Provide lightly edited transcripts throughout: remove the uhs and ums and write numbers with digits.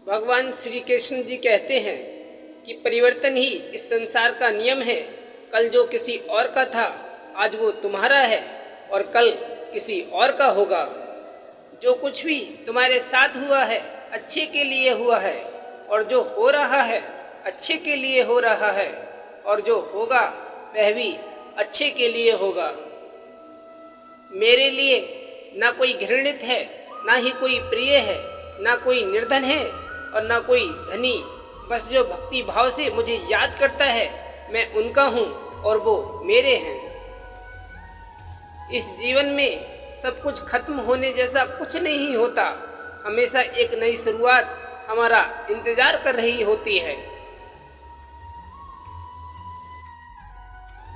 भगवान श्री कृष्ण जी कहते हैं कि परिवर्तन ही इस संसार का नियम है। कल जो किसी और का था आज वो तुम्हारा है और कल किसी और का होगा। जो कुछ भी तुम्हारे साथ हुआ है अच्छे के लिए हुआ है और जो हो रहा है अच्छे के लिए हो रहा है और जो होगा वह भी अच्छे के लिए होगा। मेरे लिए ना कोई घृणित है ना ही कोई प्रिय है, ना कोई निर्धन है और ना कोई धनी। बस जो भक्ति भाव से मुझे याद करता है मैं उनका हूँ और वो मेरे हैं। इस जीवन में सब कुछ खत्म होने जैसा कुछ नहीं होता। हमेशा एक नई शुरुआत हमारा इंतजार कर रही होती है।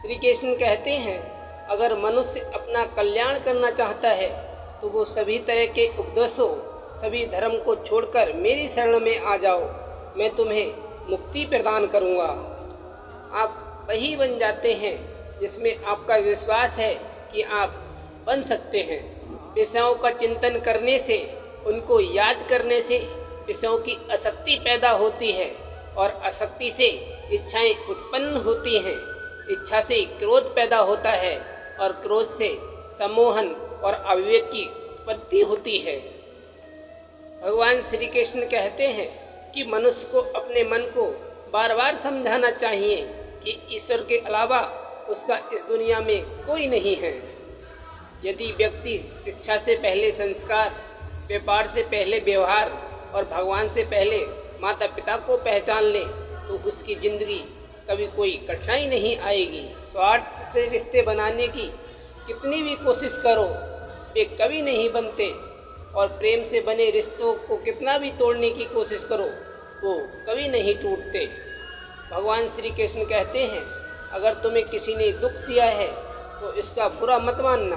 श्री कृष्ण कहते हैं अगर मनुष्य अपना कल्याण करना चाहता है तो वो सभी तरह के उपदेशों सभी धर्म को छोड़कर मेरी शरण में आ जाओ। मैं तुम्हें मुक्ति प्रदान करूंगा। आप वही बन जाते हैं जिसमें आपका विश्वास है कि आप बन सकते हैं। विषयों का चिंतन करने से, उनको याद करने से विषयों की आसक्ति पैदा होती है और आसक्ति से इच्छाएं उत्पन्न होती हैं। इच्छा से क्रोध पैदा होता है और क्रोध से सम्मोहन और अविवेक की उत्पत्ति होती है। भगवान श्री कृष्ण कहते हैं कि मनुष्य को अपने मन को बार बार समझाना चाहिए कि ईश्वर के अलावा उसका इस दुनिया में कोई नहीं है। यदि व्यक्ति शिक्षा से पहले संस्कार, व्यापार से पहले व्यवहार और भगवान से पहले माता पिता को पहचान ले तो उसकी जिंदगी कभी कोई कठिनाई नहीं आएगी। स्वार्थ से रिश्ते बनाने की कितनी भी कोशिश करो वे कभी नहीं बनते और प्रेम से बने रिश्तों को कितना भी तोड़ने की कोशिश करो वो कभी नहीं टूटते। भगवान श्री कृष्ण कहते हैं अगर तुम्हें किसी ने दुख दिया है तो इसका बुरा मत मानना,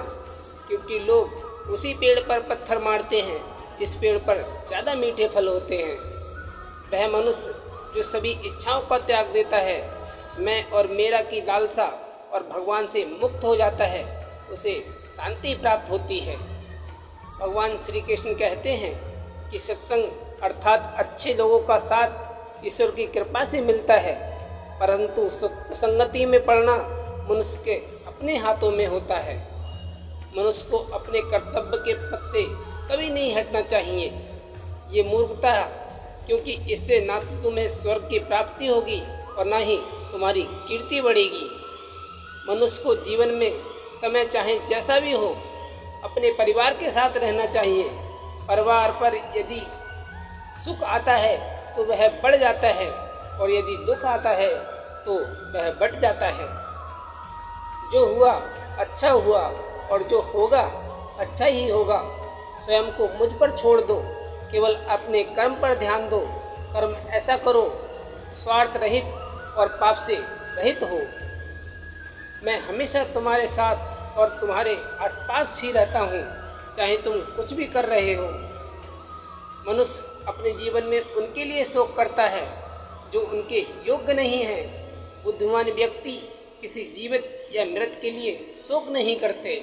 क्योंकि लोग उसी पेड़ पर पत्थर मारते हैं जिस पेड़ पर ज़्यादा मीठे फल होते हैं। वह मनुष्य जो सभी इच्छाओं का त्याग देता है, मैं और मेरा की लालसा और भगवान से मुक्त हो जाता है, उसे शांति प्राप्त होती है। भगवान श्री कृष्ण कहते हैं कि सत्संग अर्थात अच्छे लोगों का साथ ईश्वर की कृपा से मिलता है, परंतु कुसंगति में पड़ना मनुष्य के अपने हाथों में होता है। मनुष्य को अपने कर्तव्य के पथ से कभी नहीं हटना चाहिए। ये मूर्खता है, क्योंकि इससे ना तो तुम्हें स्वर्ग की प्राप्ति होगी और ना ही तुम्हारी कीर्ति बढ़ेगी। मनुष्य को जीवन में समय चाहे जैसा भी हो अपने परिवार के साथ रहना चाहिए। परिवार पर यदि सुख आता है तो वह बढ़ जाता है और यदि दुख आता है तो वह बढ़ जाता है। जो हुआ अच्छा हुआ और जो होगा अच्छा ही होगा। स्वयं को मुझ पर छोड़ दो, केवल अपने कर्म पर ध्यान दो। कर्म ऐसा करो स्वार्थ रहित और पाप से रहित हो। मैं हमेशा तुम्हारे साथ और तुम्हारे आसपास ही रहता हूँ, चाहे तुम कुछ भी कर रहे हो। मनुष्य अपने जीवन में उनके लिए शोक करता है जो उनके योग्य नहीं है। बुद्धिमान व्यक्ति किसी जीवित या मृत के लिए शोक नहीं करते।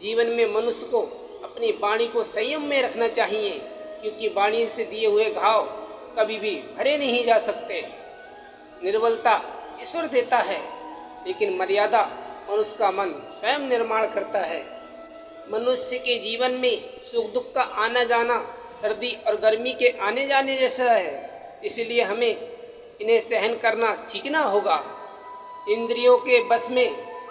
जीवन में मनुष्य को अपनी वाणी को संयम में रखना चाहिए, क्योंकि वाणी से दिए हुए घाव कभी भी भरे नहीं जा सकते। निर्बलता ईश्वर देता है, लेकिन मर्यादा मनुष्य का मन स्वयं निर्माण करता है। मनुष्य के जीवन में सुख दुख का आना जाना सर्दी और गर्मी के आने जाने जैसा है, इसलिए हमें इन्हें सहन करना सीखना होगा। इंद्रियों के बस में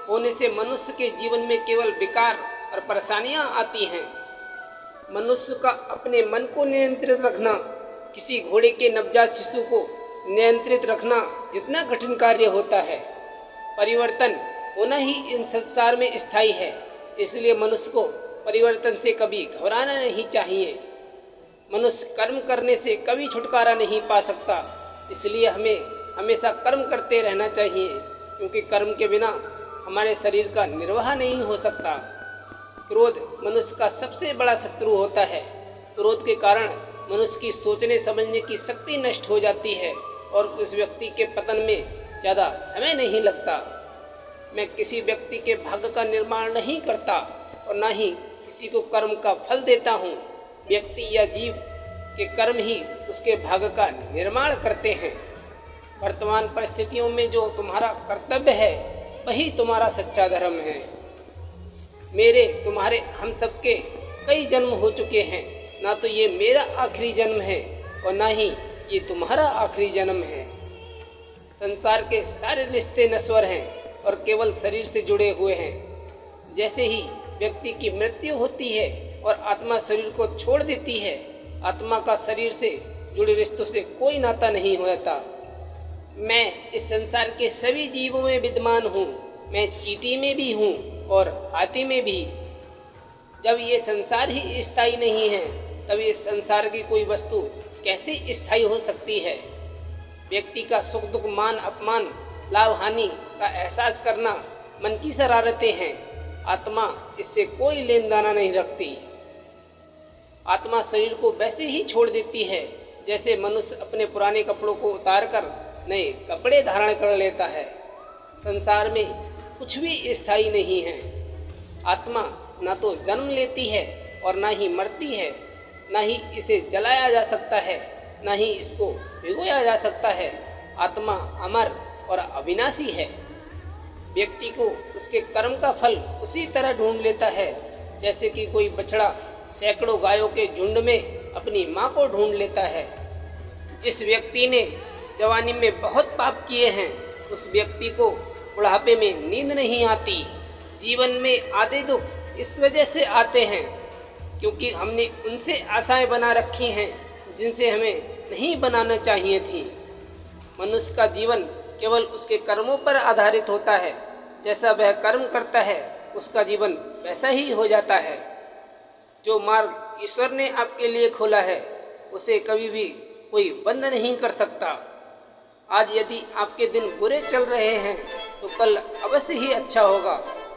होने से मनुष्य के जीवन में केवल विकार और परेशानियां आती हैं। मनुष्य का अपने मन को नियंत्रित रखना किसी घोड़े के नवजात शिशु को नियंत्रित रखना जितना कठिन कार्य होता है। परिवर्तन होना ही इन संसार में स्थायी है, इसलिए मनुष्य को परिवर्तन से कभी घबराना नहीं चाहिए। मनुष्य कर्म करने से कभी छुटकारा नहीं पा सकता, इसलिए हमें हमेशा कर्म करते रहना चाहिए, क्योंकि कर्म के बिना हमारे शरीर का निर्वाह नहीं हो सकता। क्रोध मनुष्य का सबसे बड़ा शत्रु होता है। क्रोध के कारण मनुष्य की सोचने समझने की शक्ति नष्ट हो जाती है और उस व्यक्ति के पतन में ज़्यादा समय नहीं लगता। मैं किसी व्यक्ति के भाग्य का निर्माण नहीं करता और न ही किसी को कर्म का फल देता हूँ। व्यक्ति या जीव कि कर्म ही उसके भाग्य का निर्माण करते हैं। वर्तमान परिस्थितियों में जो तुम्हारा कर्तव्य है वही तुम्हारा सच्चा धर्म है। मेरे तुम्हारे हम सबके कई जन्म हो चुके हैं, ना तो ये मेरा आखिरी जन्म है और ना ही ये तुम्हारा आखिरी जन्म है। संसार के सारे रिश्ते नश्वर हैं और केवल शरीर से जुड़े हुए हैं। जैसे ही व्यक्ति की मृत्यु होती है और आत्मा शरीर को छोड़ देती है, आत्मा का शरीर से जुड़े रिश्तों से कोई नाता नहीं होता। मैं इस संसार के सभी जीवों में विद्यमान हूँ। मैं चींटी में भी हूँ और हाथी में भी। जब ये संसार ही स्थायी नहीं है, तब इस संसार की कोई वस्तु कैसे स्थायी हो सकती है। व्यक्ति का सुख दुख, मान अपमान, लाभ हानि का एहसास करना मन की शरारतें हैं। आत्मा इससे कोई लेन देना नहीं रखती। आत्मा शरीर को वैसे ही छोड़ देती है जैसे मनुष्य अपने पुराने कपड़ों को उतारकर नए कपड़े धारण कर लेता है। संसार में कुछ भी स्थायी नहीं है। आत्मा ना तो जन्म लेती है और ना ही मरती है, ना ही इसे जलाया जा सकता है, ना ही इसको भिगोया जा सकता है। आत्मा अमर और अविनाशी है। व्यक्ति को उसके कर्म का फल उसी तरह ढूंढ लेता है जैसे कि कोई बछड़ा सैकड़ों गायों के झुंड में अपनी माँ को ढूंढ लेता है। जिस व्यक्ति ने जवानी में बहुत पाप किए हैं, उस व्यक्ति को बुढ़ापे में नींद नहीं आती। जीवन में आधे दुख इस वजह से आते हैं क्योंकि हमने उनसे आशाएं बना रखी हैं जिनसे हमें नहीं बनाना चाहिए थी। मनुष्य का जीवन केवल उसके कर्मों पर आधारित होता है। जैसा वह कर्म करता है, उसका जीवन वैसा ही हो जाता है। जो मार्ग ईश्वर ने आपके लिए खोला है, उसे कभी भी कोई बंद नहीं कर सकता। आज यदि आपके दिन बुरे चल रहे हैं, तो कल अवश्य ही अच्छा होगा।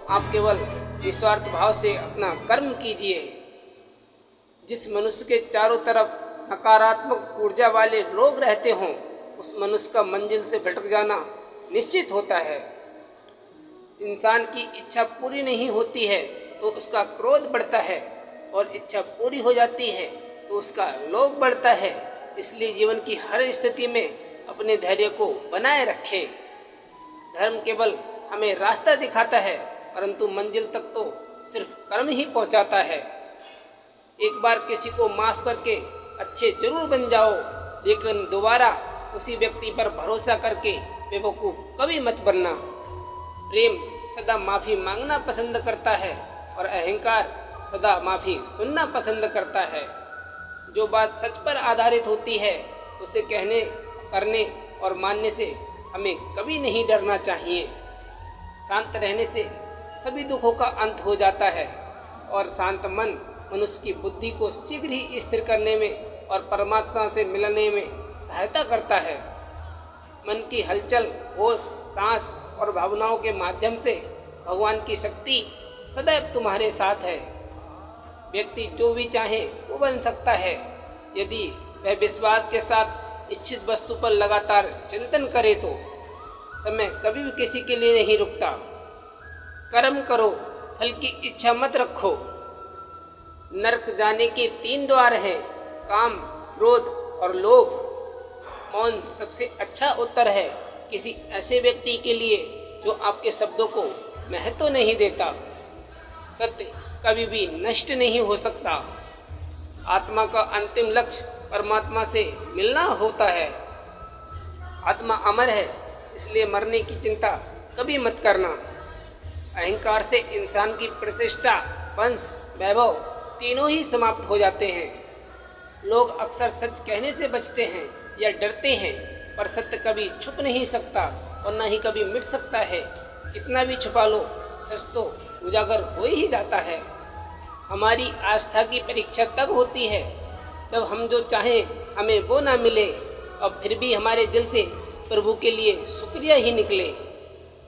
आप केवल निस्वार्थ भाव से अपना कर्म कीजिए। जिस मनुष्य के चारों तरफ नकारात्मक ऊर्जा वाले लोग रहते हों, उस मनुष्य का मंजिल से भटक जाना निश्चित होता है। इंसान की इच्छा पूरी नहीं होती है तो उसका क्रोध बढ़ता है, और इच्छा पूरी हो जाती है तो उसका लोभ बढ़ता है। इसलिए जीवन की हर स्थिति में अपने धैर्य को बनाए रखें। धर्म केवल हमें रास्ता दिखाता है, परंतु मंजिल तक तो सिर्फ कर्म ही पहुंचाता है। एक बार किसी को माफ़ करके अच्छे जरूर बन जाओ, लेकिन दोबारा उसी व्यक्ति पर भरोसा करके बेवकूफ़ कभी मत बनना। प्रेम सदा माफ़ी मांगना पसंद करता है और अहंकार सदा माफ़ी सुनना पसंद करता है। जो बात सच पर आधारित होती है, उसे कहने, करने और मानने से हमें कभी नहीं डरना चाहिए। शांत रहने से सभी दुखों का अंत हो जाता है और शांत मन मनुष्य की बुद्धि को शीघ्र ही स्थिर करने में और परमात्मा से मिलने में सहायता करता है। मन की हलचल, होश, सांस और भावनाओं के माध्यम से भगवान की शक्ति सदैव तुम्हारे साथ है। व्यक्ति जो भी चाहे वो बन सकता है, यदि वह विश्वास के साथ इच्छित वस्तु पर लगातार चिंतन करे तो। समय कभी भी किसी के लिए नहीं रुकता। कर्म करो, फल की इच्छा मत रखो। नरक जाने के 3 द्वार हैं, काम, क्रोध और लोभ। मौन सबसे अच्छा उत्तर है किसी ऐसे व्यक्ति के लिए जो आपके शब्दों को महत्व नहीं देता। सत्य कभी भी नष्ट नहीं हो सकता। आत्मा का अंतिम लक्ष्य परमात्मा से मिलना होता है। आत्मा अमर है, इसलिए मरने की चिंता कभी मत करना। अहंकार से इंसान की प्रतिष्ठा, वंश, वैभव तीनों ही समाप्त हो जाते हैं। लोग अक्सर सच कहने से बचते हैं या डरते हैं, पर सत्य कभी छुप नहीं सकता और न ही कभी मिट सकता है। कितना भी छुपा लो, सच तो उजागर हो ही जाता है। हमारी आस्था की परीक्षा तब होती है जब हम जो चाहें हमें वो ना मिले और फिर भी हमारे दिल से प्रभु के लिए शुक्रिया ही निकले।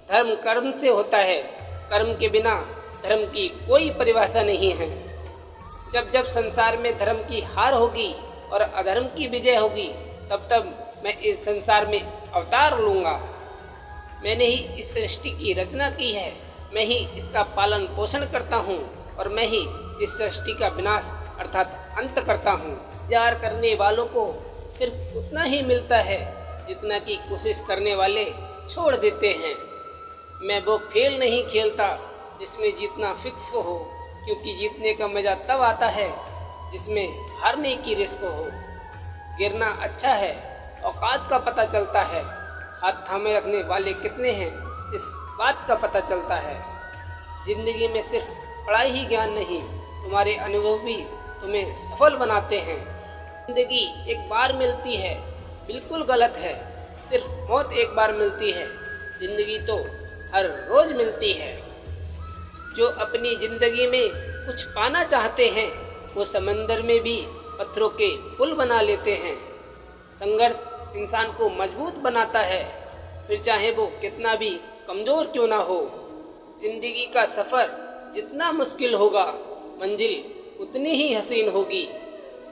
धर्म कर्म से होता है, कर्म के बिना धर्म की कोई परिभाषा नहीं है। जब जब संसार में धर्म की हार होगी और अधर्म की विजय होगी, तब तब मैं इस संसार में अवतार लूँगा। मैंने ही इस सृष्टि की रचना की है, मैं ही इसका पालन पोषण करता हूँ और मैं ही इस सृष्टि का विनाश अर्थात अंत करता हूँ। इंतजार करने वालों को सिर्फ उतना ही मिलता है जितना कि कोशिश करने वाले छोड़ देते हैं। मैं वो खेल नहीं खेलता जिसमें जीतना फिक्स हो, क्योंकि जीतने का मज़ा तब आता है जिसमें हारने की रिस्क हो। गिरना अच्छा है, औकात का पता चलता है। हाथ थामे रखने वाले कितने हैं इस बात का पता चलता है। जिंदगी में सिर्फ पढ़ाई ही ज्ञान नहीं, तुम्हारे अनुभव भी तुम्हें सफल बनाते हैं। जिंदगी एक बार मिलती है, बिल्कुल गलत है। सिर्फ मौत एक बार मिलती है, जिंदगी तो हर रोज मिलती है। जो अपनी जिंदगी में कुछ पाना चाहते हैं वो समंदर में भी पत्थरों के पुल बना लेते हैं। संघर्ष इंसान को मजबूत बनाता है, फिर चाहे वो कितना भी कमज़ोर क्यों ना हो। जिंदगी का सफ़र जितना मुश्किल होगा, मंजिल उतनी ही हसीन होगी।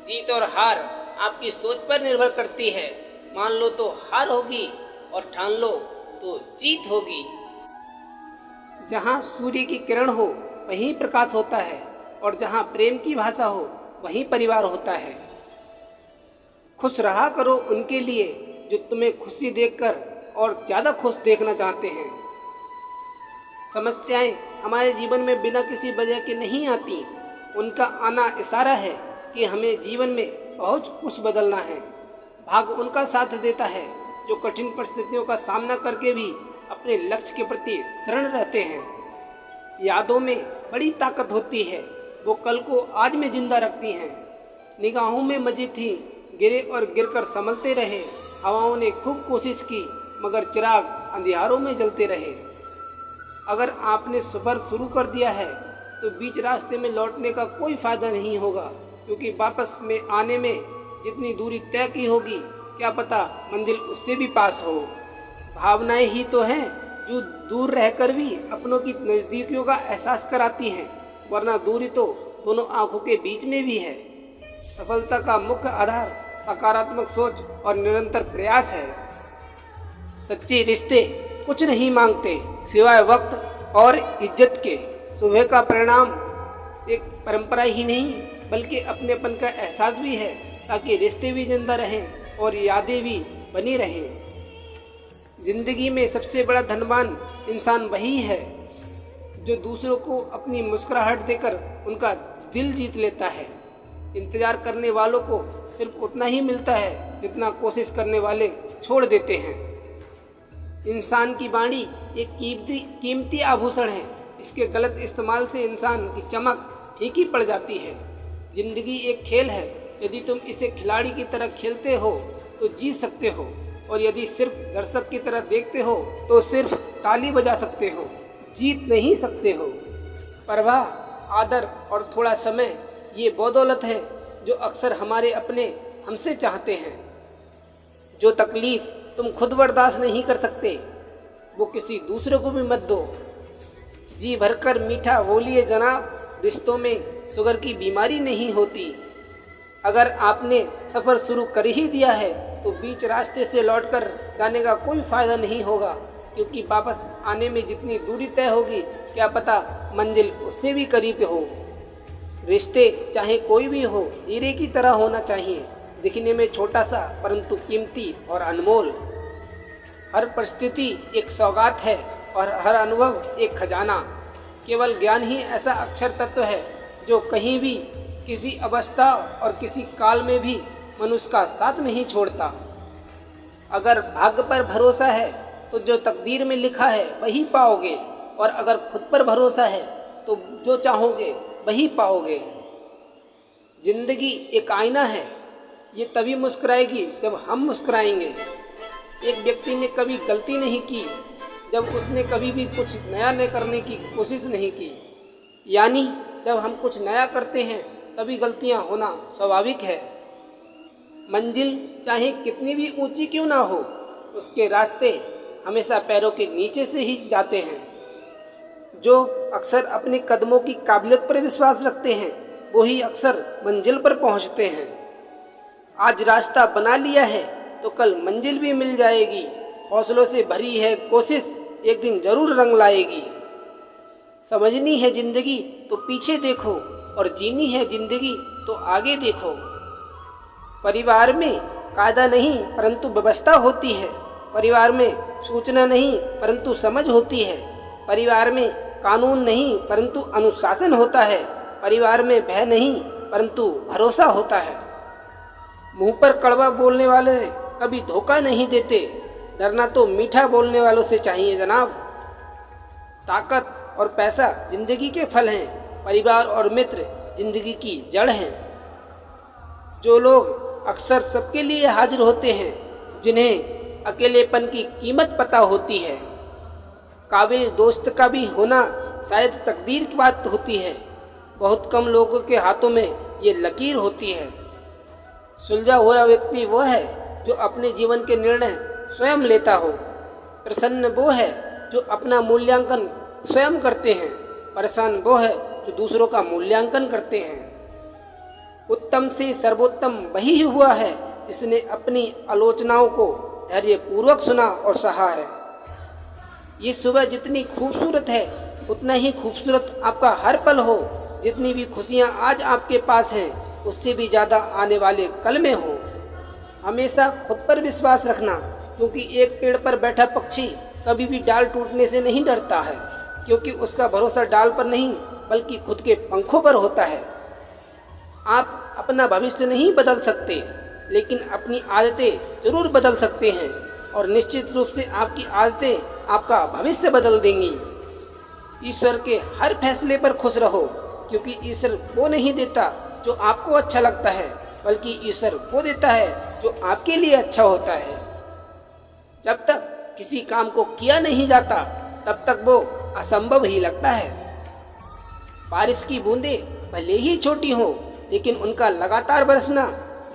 जीत और हार आपकी सोच पर निर्भर करती है। मान लो तो हार होगी और ठान लो तो जीत होगी। जहाँ सूर्य की किरण हो वहीं प्रकाश होता है, और जहाँ प्रेम की भाषा हो वहीं परिवार होता है। खुश रहा करो उनके लिए जो तुम्हें खुशी देखकर और ज़्यादा खुश देखना चाहते हैं। समस्याएं हमारे जीवन में बिना किसी वजह के नहीं आती, उनका आना इशारा है कि हमें जीवन में बहुत कुछ बदलना है। भाग्य उनका साथ देता है जो कठिन परिस्थितियों का सामना करके भी अपने लक्ष्य के प्रति दृढ़ रहते हैं। यादों में बड़ी ताकत होती है, वो कल को आज में जिंदा रखती हैं। निगाहों में मजे थी, गिरे और गिरकर संभलते रहे। हवाओं ने खूब कोशिश की मगर चिराग अंधियारों में जलते रहे। अगर आपने सफ़र शुरू कर दिया है तो बीच रास्ते में लौटने का कोई फ़ायदा नहीं होगा, क्योंकि वापस में आने में जितनी दूरी तय की होगी क्या पता मंजिल उससे भी पास हो। भावनाएं ही तो हैं जो दूर रहकर भी अपनों की नज़दीकियों का एहसास कराती हैं, वरना दूरी तो दोनों आंखों के बीच में भी है। सफलता का मुख्य आधार सकारात्मक सोच और निरंतर प्रयास है। सच्चे रिश्ते कुछ नहीं मांगते सिवाय वक्त और इज्जत के। सुबह का परिणाम एक परंपरा ही नहीं बल्कि अपनेपन का एहसास भी है, ताकि रिश्ते भी जिंदा रहें और यादें भी बनी रहें। जिंदगी में सबसे बड़ा धनवान इंसान वही है जो दूसरों को अपनी मुस्कुराहट देकर उनका दिल जीत लेता है। इंतजार करने वालों को सिर्फ उतना ही मिलता है जितना कोशिश करने वाले छोड़ देते हैं। इंसान की वाणी एक कीमती आभूषण है, इसके गलत इस्तेमाल से इंसान की चमक फीकी पड़ जाती है। जिंदगी एक खेल है, यदि तुम इसे खिलाड़ी की तरह खेलते हो तो जीत सकते हो, और यदि सिर्फ दर्शक की तरह देखते हो तो सिर्फ ताली बजा सकते हो, जीत नहीं सकते हो। परवाह, आदर और थोड़ा समय, ये वो दौलत है जो अक्सर हमारे अपने हमसे चाहते हैं। जो तकलीफ तुम खुद बर्दाश्त नहीं कर सकते वो किसी दूसरे को भी मत दो। जी भरकर मीठा बोलिए जनाब, रिश्तों में शुगर की बीमारी नहीं होती। अगर आपने सफ़र शुरू कर ही दिया है तो बीच रास्ते से लौटकर जाने का कोई फ़ायदा नहीं होगा, क्योंकि वापस आने में जितनी दूरी तय होगी क्या पता मंजिल उससे भी करीब हो। रिश्ते चाहे कोई भी हो हीरे की तरह होना चाहिए, दिखने में छोटा सा परंतु कीमती और अनमोल। हर परिस्थिति एक सौगात है और हर अनुभव एक खजाना। केवल ज्ञान ही ऐसा अक्षर तत्व है जो कहीं भी, किसी अवस्था और किसी काल में भी मनुष्य का साथ नहीं छोड़ता। अगर भाग्य पर भरोसा है तो जो तकदीर में लिखा है वही पाओगे, और अगर खुद पर भरोसा है तो जो चाहोगे वही पाओगे। जिंदगी एक आईना है, ये तभी मुस्कुराएगी जब हम मुस्कुराएंगे। एक व्यक्ति ने कभी गलती नहीं की जब उसने कभी भी कुछ नया न करने की कोशिश नहीं की। यानी जब हम कुछ नया करते हैं तभी गलतियां होना स्वाभाविक है। मंजिल चाहे कितनी भी ऊंची क्यों ना हो, उसके रास्ते हमेशा पैरों के नीचे से ही जाते हैं। जो अक्सर अपने कदमों की काबिलियत पर विश्वास रखते हैं वही अक्सर मंजिल पर पहुंचते हैं। आज रास्ता बना लिया है तो कल मंजिल भी मिल जाएगी। हौसलों से भरी है कोशिश, एक दिन जरूर रंग लाएगी। समझनी है जिंदगी तो पीछे देखो, और जीनी है जिंदगी तो आगे देखो। परिवार में कायदा नहीं परंतु व्यवस्था होती है। परिवार में सूचना नहीं परंतु समझ होती है। परिवार में कानून नहीं परंतु अनुशासन होता है। परिवार में भय नहीं परंतु भरोसा होता है। मुंह पर कड़वा बोलने वाले कभी धोखा नहीं देते। डरना तो मीठा बोलने वालों से चाहिए जनाब। ताकत और पैसा जिंदगी के फल हैं। परिवार और मित्र जिंदगी की जड़ हैं। जो लोग अक्सर सबके लिए हाजिर होते हैं, जिन्हें अकेलेपन की कीमत पता होती है। काबिल दोस्त का भी होना शायद तकदीर की बात होती है। बहुत कम लोगों के हाथों में ये लकीर होती है। सुलझा हुआ व्यक्ति वो है जो अपने जीवन के निर्णय स्वयं लेता हो। प्रसन्न वो है जो अपना मूल्यांकन स्वयं करते हैं। परेशान वो है जो दूसरों का मूल्यांकन करते हैं। उत्तम से सर्वोत्तम वही हुआ है जिसने अपनी आलोचनाओं को धैर्यपूर्वक सुना और सहा है। ये सुबह जितनी खूबसूरत है उतना ही खूबसूरत आपका हर पल हो। जितनी भी खुशियाँ आज आपके पास हैं उससे भी ज़्यादा आने वाले कल में हो। हमेशा खुद पर विश्वास रखना, क्योंकि एक पेड़ पर बैठा पक्षी कभी भी डाल टूटने से नहीं डरता है, क्योंकि उसका भरोसा डाल पर नहीं बल्कि खुद के पंखों पर होता है। आप अपना भविष्य नहीं बदल सकते, लेकिन अपनी आदतें जरूर बदल सकते हैं, और निश्चित रूप से आपकी आदतें आपका भविष्य बदल देंगी। ईश्वर के हर फैसले पर खुश रहो, क्योंकि ईश्वर वो नहीं देता जो आपको अच्छा लगता है, बल्कि ईश्वर वो देता है जो आपके लिए अच्छा होता है। जब तक किसी काम को किया नहीं जाता तब तक वो असंभव ही लगता है। बारिश की बूंदें भले ही छोटी हों, लेकिन उनका लगातार बरसना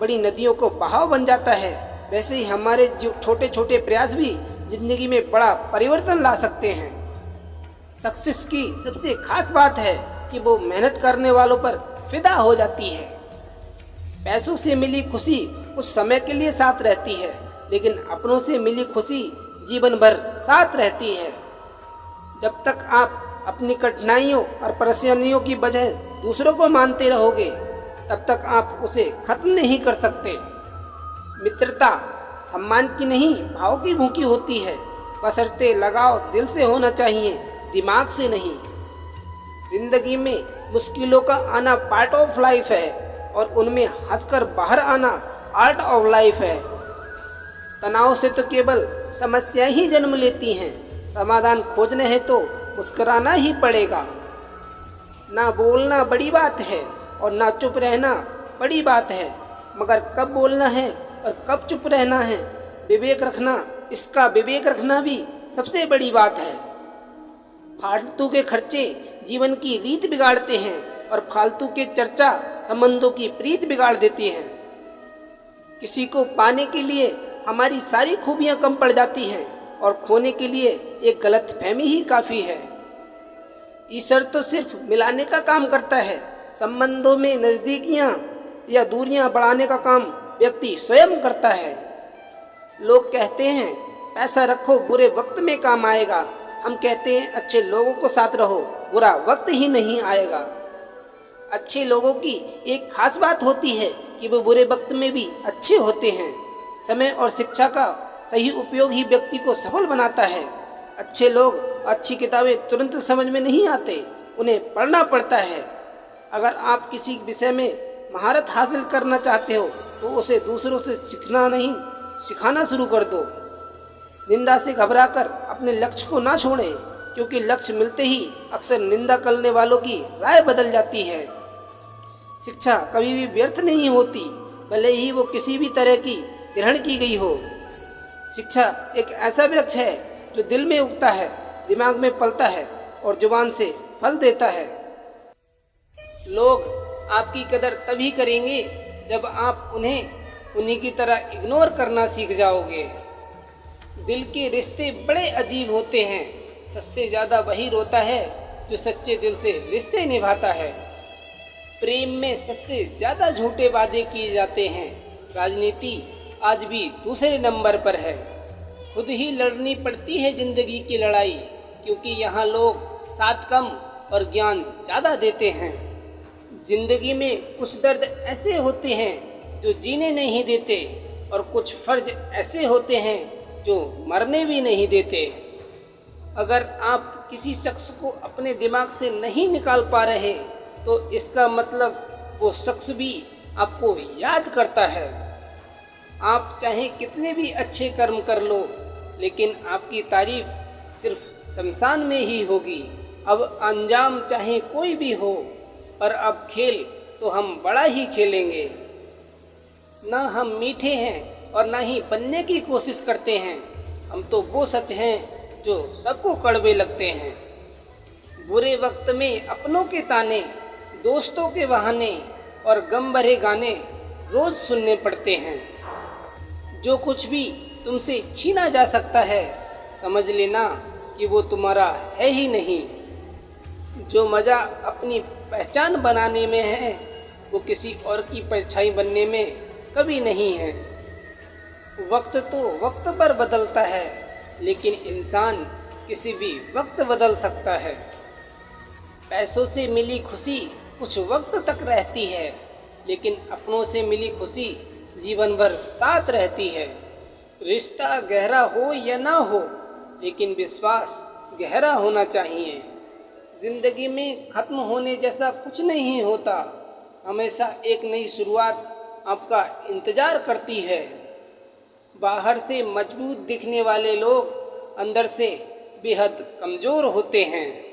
बड़ी नदियों को बहाव बन जाता है। वैसे ही हमारे जो छोटे छोटे प्रयास भी जिंदगी में बड़ा परिवर्तन ला सकते हैं। सक्सेस की सबसे खास बात है कि वो मेहनत करने वालों पर फिदा हो जाती है। पैसों से मिली खुशी कुछ समय के लिए साथ रहती है, लेकिन अपनों से मिली खुशी जीवन भर साथ रहती है। जब तक आप अपनी कठिनाइयों और परेशानियों की वजह दूसरों को मानते रहोगे, तब तक आप उसे खत्म नहीं कर सकते। मित्रता सम्मान की नहीं भाव की भूखी होती है, बशर्ते लगाव दिल से होना चाहिए, दिमाग से नहीं। जिंदगी में मुश्किलों का आना पार्ट ऑफ लाइफ है, और उनमें हंसकर बाहर आना आर्ट ऑफ लाइफ है। तनाव से तो केवल समस्या ही जन्म लेती हैं। समाधान खोजने हैं तो मुस्कुराना ही पड़ेगा। ना बोलना बड़ी बात है और ना चुप रहना बड़ी बात है, मगर कब बोलना है और कब चुप रहना है, विवेक रखना, इसका विवेक रखना भी सबसे बड़ी बात है। फालतू के खर्चे जीवन की रीत बिगाड़ते हैं, और फालतू के चर्चा संबंधों की प्रीत बिगाड़ देती है। किसी को पाने के लिए हमारी सारी खूबियां कम पड़ जाती हैं, और खोने के लिए एक गलतफहमी ही काफ़ी है। ईश्वर तो सिर्फ मिलाने का काम करता है। संबंधों में नज़दीकियां या दूरियां बढ़ाने का काम व्यक्ति स्वयं करता है। लोग कहते हैं पैसा रखो बुरे वक्त में काम आएगा। हम कहते हैं अच्छे लोगों को साथ रहो, बुरा वक्त ही नहीं आएगा। अच्छे लोगों की एक खास बात होती है कि वो बुरे वक्त में भी अच्छे होते हैं। समय और शिक्षा का सही उपयोग ही व्यक्ति को सफल बनाता है। अच्छे लोग अच्छी किताबें तुरंत समझ में नहीं आते, उन्हें पढ़ना पड़ता है। अगर आप किसी विषय में महारत हासिल करना चाहते हो तो उसे दूसरों से सीखना नहीं, सिखाना शुरू कर दो। निंदा से घबराकर अपने लक्ष्य को ना छोड़ें, क्योंकि लक्ष्य मिलते ही अक्सर निंदा करने वालों की राय बदल जाती है। शिक्षा कभी भी व्यर्थ नहीं होती, भले ही वो किसी भी तरह की ग्रहण की गई हो। शिक्षा एक ऐसा वृक्ष है जो दिल में उगता है, दिमाग में पलता है और जुबान से फल देता है। लोग आपकी कदर तभी करेंगे जब आप उन्हें उन्हीं की तरह इग्नोर करना सीख जाओगे। दिल के रिश्ते बड़े अजीब होते हैं। सबसे ज़्यादा वही रोता है जो सच्चे दिल से रिश्ते निभाता है। प्रेम में सबसे ज़्यादा झूठे वादे किए जाते हैं। राजनीति आज भी दूसरे नंबर पर है। खुद ही लड़नी पड़ती है जिंदगी की लड़ाई, क्योंकि यहाँ लोग साथ कम और ज्ञान ज़्यादा देते हैं। जिंदगी में कुछ दर्द ऐसे होते हैं जो जीने नहीं देते और कुछ फ़र्ज ऐसे होते हैं जो मरने भी नहीं देते। अगर आप किसी शख्स को अपने दिमाग से नहीं निकाल पा रहे तो इसका मतलब वो शख्स भी आपको याद करता है। आप चाहे कितने भी अच्छे कर्म कर लो, लेकिन आपकी तारीफ सिर्फ शमशान में ही होगी। अब अंजाम चाहे कोई भी हो, पर अब खेल तो हम बड़ा ही खेलेंगे। ना हम मीठे हैं और ना ही बनने की कोशिश करते हैं। हम तो वो सच हैं जो सबको कड़वे लगते हैं। बुरे वक्त में अपनों के ताने, दोस्तों के बहाने और गम भरे गाने रोज सुनने पड़ते हैं। जो कुछ भी तुमसे छीना जा सकता है, समझ लेना कि वो तुम्हारा है ही नहीं। जो मज़ा अपनी पहचान बनाने में है, वो किसी और की परछाई बनने में कभी नहीं है। वक्त तो वक्त पर बदलता है, लेकिन इंसान किसी भी वक्त बदल सकता है। पैसों से मिली खुशी कुछ वक्त तक रहती है, लेकिन अपनों से मिली खुशी जीवन भर साथ रहती है। रिश्ता गहरा हो या ना हो, लेकिन विश्वास गहरा होना चाहिए। ज़िंदगी में ख़त्म होने जैसा कुछ नहीं होता। हमेशा एक नई शुरुआत आपका इंतज़ार करती है। बाहर से मजबूत दिखने वाले लोग अंदर से बेहद कमज़ोर होते हैं।